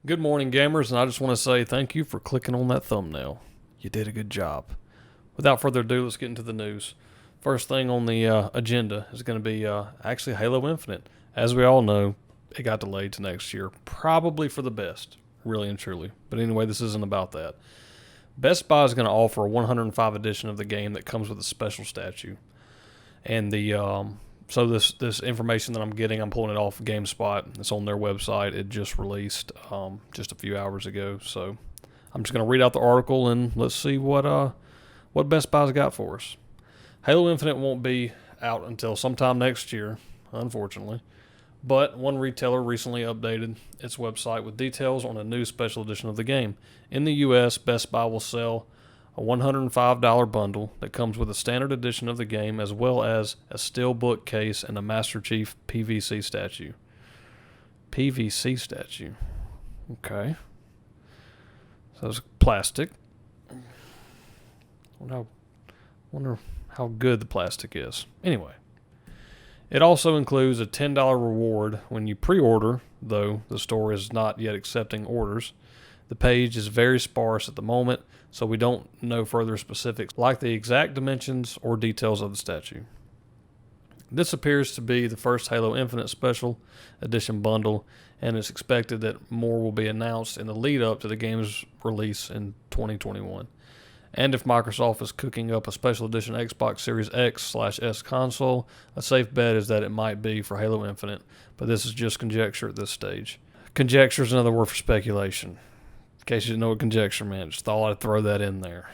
Good morning, gamers, and I just want to say thank you for clicking on that thumbnail. You did a good job. Without further ado, let's get into the news. First thing on the agenda is going to be actually Halo Infinite. As we all know, it got delayed to next year, probably for the best, really and truly. But anyway, this isn't about that. Best Buy is going to offer a 105 edition of the game that comes with a special statue. And so this information that I'm getting, I'm pulling it off GameSpot. It's on their website. It just released just a few hours ago. So I'm just going to read out the article and let's see what Best Buy's got for us. Halo Infinite won't be out until sometime next year, unfortunately. But one retailer recently updated its website with details on a new special edition of the game. In the U.S., Best Buy will sell a $105 bundle that comes with a standard edition of the game as well as a steelbook case and a Master Chief PVC statue. PVC statue. Okay. So it's plastic. Wonder how good the plastic is. Anyway. It also includes a $10 reward when you pre-order, though the store is not yet accepting orders. The page is very sparse at the moment, so we don't know further specifics like the exact dimensions or details of the statue. This appears to be the first Halo Infinite Special Edition bundle, and it's expected that more will be announced in the lead up to the game's release in 2021. And if Microsoft is cooking up a special edition Xbox Series X/S console, a safe bet is that it might be for Halo Infinite, but this is just conjecture at this stage. Conjecture is another word for speculation. In case you didn't know what conjecture meant, just thought I'd throw that in there.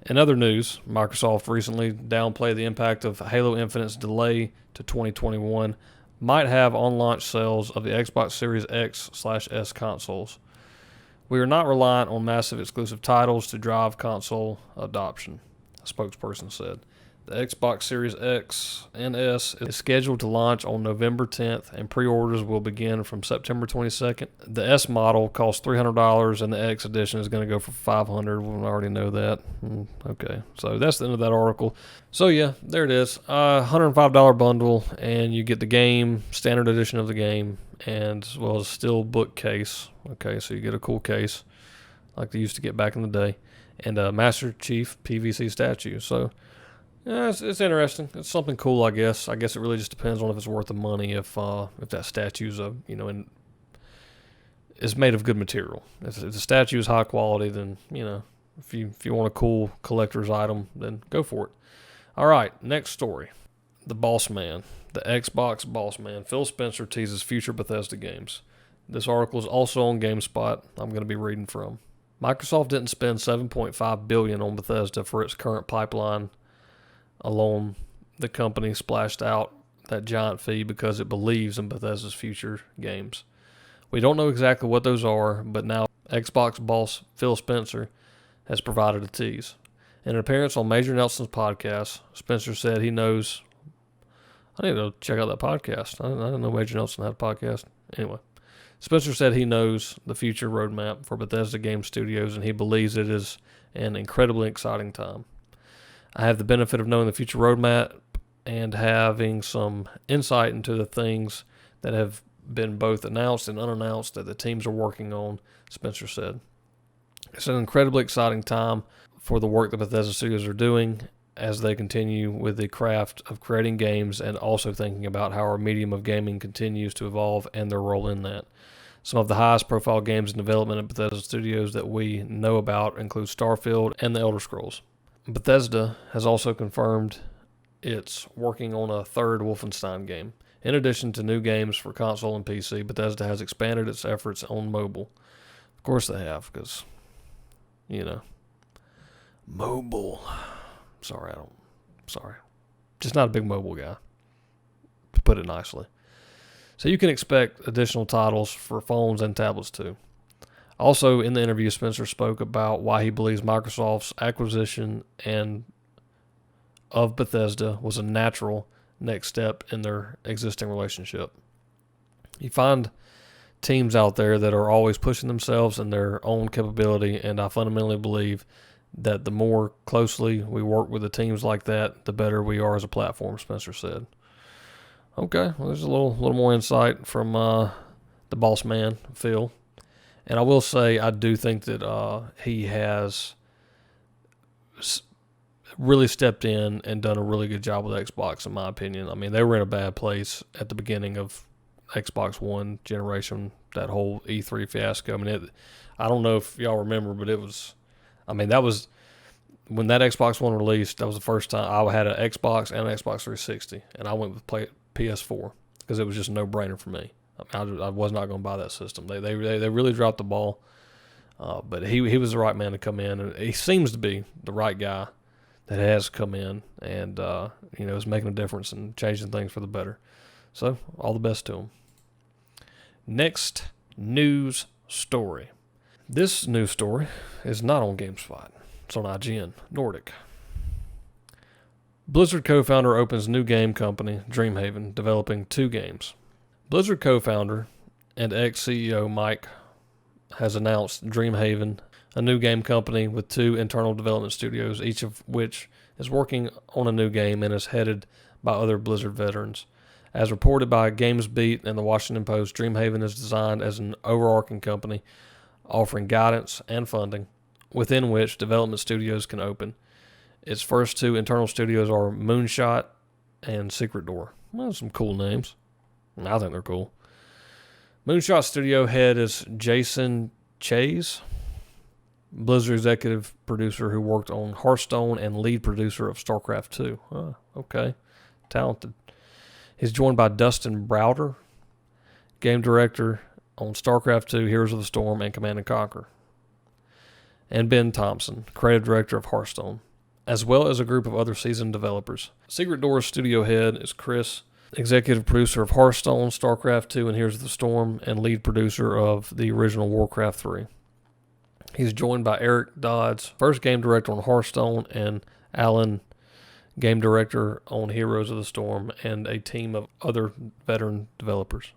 In other news, Microsoft recently downplayed the impact of Halo Infinite's delay to 2021 might have on launch sales of the Xbox Series X/S consoles. We are not reliant on massive exclusive titles to drive console adoption, a spokesperson said. The Xbox Series X and S is scheduled to launch on November 10th, and pre-orders will begin from September 22nd. The S model costs $300, and the X edition is going to go for $500. We already know that. Okay, so that's the end of that article. So yeah, there it is. $105 bundle, and you get the game, standard edition of the game, and as well as a steel book case. Okay, so you get a cool case like they used to get back in the day, and a Master Chief PVC statue. So yeah, it's interesting. It's something cool, I guess. I guess it really just depends on if it's worth the money. If that statue's is made of good material. If the statue is high quality, then if you want a cool collector's item, then go for it. All right, next story. The boss man, the Xbox boss man, Phil Spencer teases future Bethesda games. This article is also on GameSpot. I'm going to be reading from. Microsoft didn't spend $7.5 billion on Bethesda for its current pipeline alone. The company splashed out that giant fee because it believes in Bethesda's future games. We don't know exactly what those are, but now Xbox boss Phil Spencer has provided a tease. In an appearance on Major Nelson's podcast, Spencer said he knows. I need to check out that podcast. I didn't know Major Nelson had a podcast. Anyway, Spencer said he knows the future roadmap for Bethesda Game Studios, and he believes it is an incredibly exciting time. I have the benefit of knowing the future roadmap and having some insight into the things that have been both announced and unannounced that the teams are working on, Spencer said. It's an incredibly exciting time for the work that Bethesda Studios are doing as they continue with the craft of creating games and also thinking about how our medium of gaming continues to evolve and their role in that. Some of the highest profile games in development at Bethesda Studios that we know about include Starfield and The Elder Scrolls. Bethesda has also confirmed it's working on a third Wolfenstein game. In addition to new games for console and PC, Bethesda has expanded its efforts on mobile. Of course they have, because, mobile. Sorry. Just not a big mobile guy, to put it nicely. So you can expect additional titles for phones and tablets too. Also, in the interview, Spencer spoke about why he believes Microsoft's acquisition of Bethesda was a natural next step in their existing relationship. You find teams out there that are always pushing themselves and their own capability, and I fundamentally believe that the more closely we work with the teams like that, the better we are as a platform, Spencer said. Okay, well, there's a little more insight from the boss man, Phil. And I will say, I do think that he has really stepped in and done a really good job with Xbox, in my opinion. I mean, they were in a bad place at the beginning of Xbox One generation, that whole E3 fiasco. I mean, I don't know if y'all remember, but it was, I mean, that was, when that Xbox One released, that was the first time I had an Xbox and an Xbox 360, and I went with PS4 because it was just a no-brainer for me. I mean, I was not going to buy that system. They really dropped the ball, but he was the right man to come in, and he seems to be the right guy that has come in and is making a difference and changing things for the better. So all the best to him. Next news story. This news story is not on GameSpot. It's on IGN Nordic. Blizzard co-founder opens new game company, Dreamhaven, developing 2 games. Blizzard co-founder and ex-CEO Mike has announced Dreamhaven, a new game company with 2 internal development studios, each of which is working on a new game and is headed by other Blizzard veterans. As reported by GamesBeat and the Washington Post, Dreamhaven is designed as an overarching company offering guidance and funding, within which development studios can open. Its first 2 internal studios are Moonshot and Secret Door. Well, some cool names. I think they're cool. Moonshot studio head is Jason Chase, Blizzard executive producer who worked on Hearthstone and lead producer of StarCraft 2. Okay. Talented. He's joined by Dustin Browder, game director on StarCraft 2, Heroes of the Storm, and Command & Conquer. And Ben Thompson, creative director of Hearthstone, as well as a group of other seasoned developers. Secret Door's studio head is Chris, executive producer of Hearthstone, StarCraft 2, and Heroes of the Storm, and lead producer of the original Warcraft 3. He's joined by Eric Dodds, first game director on Hearthstone, and Alan, game director on Heroes of the Storm, and a team of other veteran developers.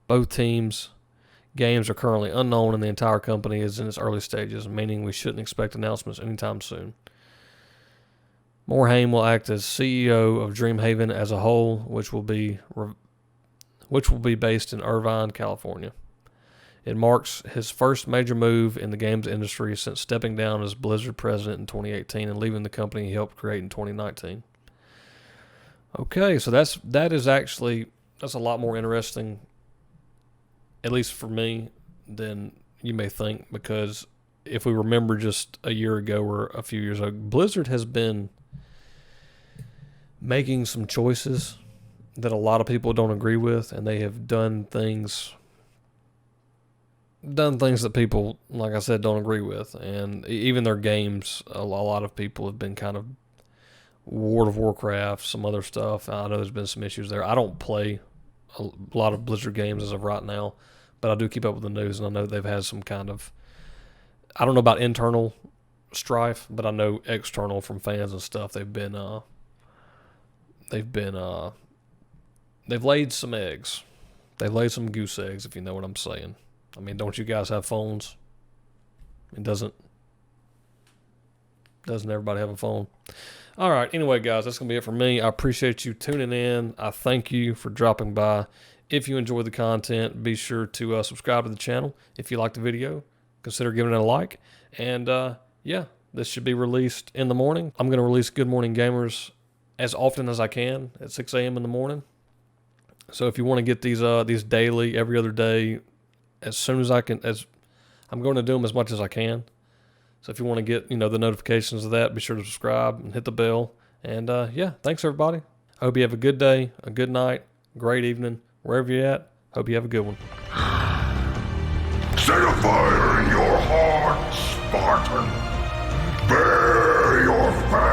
Both teams' games are currently unknown, and the entire company is in its early stages, meaning we shouldn't expect announcements anytime soon. Morhaime will act as CEO of Dreamhaven as a whole, which will be based in Irvine, California. It marks his first major move in the games industry since stepping down as Blizzard president in 2018 and leaving the company he helped create in 2019. Okay, so that's a lot more interesting, at least for me, than you may think, because if we remember just a year ago or a few years ago, Blizzard has been making some choices that a lot of people don't agree with, and they have done things that people, like I said, don't agree with. And even their games, a lot of people have been kind of World of Warcraft, some other stuff. I know there's been some issues there. I don't play a lot of Blizzard games as of right now, but I do keep up with the news, and I know they've had some kind of, I don't know about internal strife, but I know external from fans and stuff. They've laid some eggs. They've laid some goose eggs, if you know what I'm saying. I mean, don't you guys have phones? Doesn't everybody have a phone? All right. Anyway, guys, that's going to be it for me. I appreciate you tuning in. I thank you for dropping by. If you enjoyed the content, be sure to subscribe to the channel. If you liked the video, consider giving it a like. And, this should be released in the morning. I'm going to release Good Morning Gamers as often as I can at 6 a.m. in the morning. So if you want to get these daily, every other day, as soon as I can, I'm going to do them as much as I can. So if you want to get, the notifications of that, be sure to subscribe and hit the bell. And thanks everybody. I hope you have a good day, a good night, great evening, wherever you're at. Hope you have a good one. Set a fire in your heart, Spartan. Bear your fast.